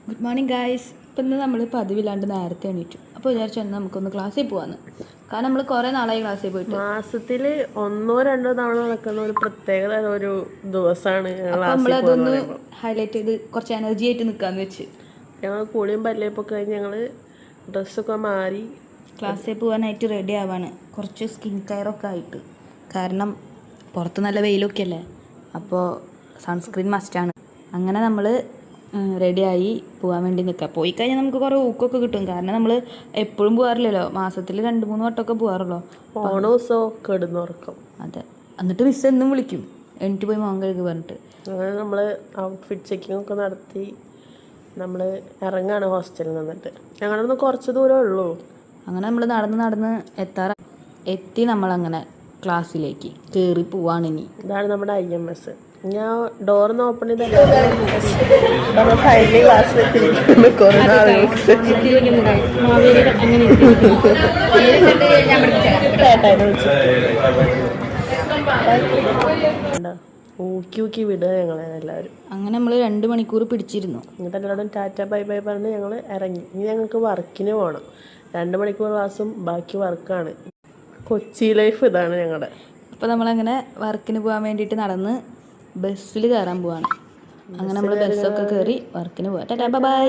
Good morning guys. ഇപ്പം ഇന്ന് നമ്മൾ പതിവില്ലാണ്ട് നേരത്തെ എണീറ്റു. അപ്പോൾ വിചാരിച്ചു എന്നാൽ നമുക്കൊന്ന് ക്ലാസ്സിൽ പോകാമെന്ന്. കാരണം നമ്മൾ കുറേ നാളായി ക്ലാസ്സിൽ പോയിട്ട്. മാസത്തിൽ 1-2 തവണ നടക്കുന്ന ഒരു പ്രത്യേകത ഒരു ദിവസമാണ്. അപ്പോൾ നമ്മളതൊന്ന് ഹൈലൈറ്റ് ചെയ്ത് കുറച്ച് എനർജി ആയിട്ട് നിൽക്കാമെന്ന് വെച്ച് ഞങ്ങൾ കുളിയും പല്ലേപ്പൊക്കെ കഴിഞ്ഞ് ഞങ്ങൾ ഡ്രസ്സൊക്കെ മാറി ക്ലാസ്സിൽ പോകാനായിട്ട് റെഡി ആവാണ്. കുറച്ച് സ്കിൻ കെയറൊക്കെ ആയിട്ട്, കാരണം പുറത്ത് നല്ല വെയിലൊക്കെ അല്ലേ, അപ്പോൾ സൺസ്ക്രീൻ മസ്റ്റാണ്. അങ്ങനെ നമ്മൾ റെഡിയായി പോകാൻ വേണ്ടി നിൽക്കുക. പോയി കഴിഞ്ഞാൽ നമുക്ക് കുറേ ഊക്കൊക്കെ കിട്ടും, കാരണം നമ്മൾ എപ്പോഴും പോകാറില്ലല്ലോ, മാസത്തിൽ 2-3 വട്ടമൊക്കെ പോകാറുള്ളൂ. ഓണ ദിവസവും കിടന്നുറക്കം. അതെ, എന്നിട്ട് മിസ് എന്നും വിളിക്കും എനിക്ക് പോയി മോൻ കഴുകി പറഞ്ഞിട്ട്. അങ്ങനെ നമ്മൾ ഔട്ട്ഫിറ്റ് ചെക്കിംഗ് ഒക്കെ നടത്തി നമ്മൾ ഇറങ്ങാണ് ഹോസ്റ്റലിൽ നിന്നിട്ട്. ഞങ്ങളുടെ നിന്ന് കുറച്ച് ദൂരമേ ഉള്ളൂ. അങ്ങനെ നമ്മൾ നടന്ന് എത്തി. നമ്മളങ്ങനെ ക്ലാസ്സിലേക്ക് കയറി പോവാണ്. ഇനി ഇതാണ് നമ്മുടെ IMS. ഞാൻ ഡോറിന്ന് ഓപ്പൺ ചെയ്ത ഫൈനലി ക്ലാസ്സിലെത്തിയിരിക്കുന്നു. കുറേ ഊക്കി വിടുക ഞങ്ങളെ എല്ലാവരും. അങ്ങനെ നമ്മൾ 2 മണിക്കൂർ പിടിച്ചിരുന്നു. എന്നിട്ട് എല്ലാവരും ടാറ്റ ബൈ ബൈ പറഞ്ഞ് ഞങ്ങൾ ഇറങ്ങി. ഇനി ഞങ്ങൾക്ക് വർക്കിന് പോകണം. 2 മണിക്കൂർ ക്ലാസ്സും ബാക്കി വർക്കാണ്. കൊച്ചി ലൈഫ് ഇതാണ് ഞങ്ങളുടെ. അപ്പോൾ നമ്മളങ്ങനെ വർക്കിന് പോകാൻ വേണ്ടിയിട്ട് നടന്ന് ബസ്സിൽ കയറാൻ പോവാണ്. അങ്ങനെ നമ്മൾ ബസ്സൊക്കെ കയറി വർക്കിന് പോകാം. Tata bye bye.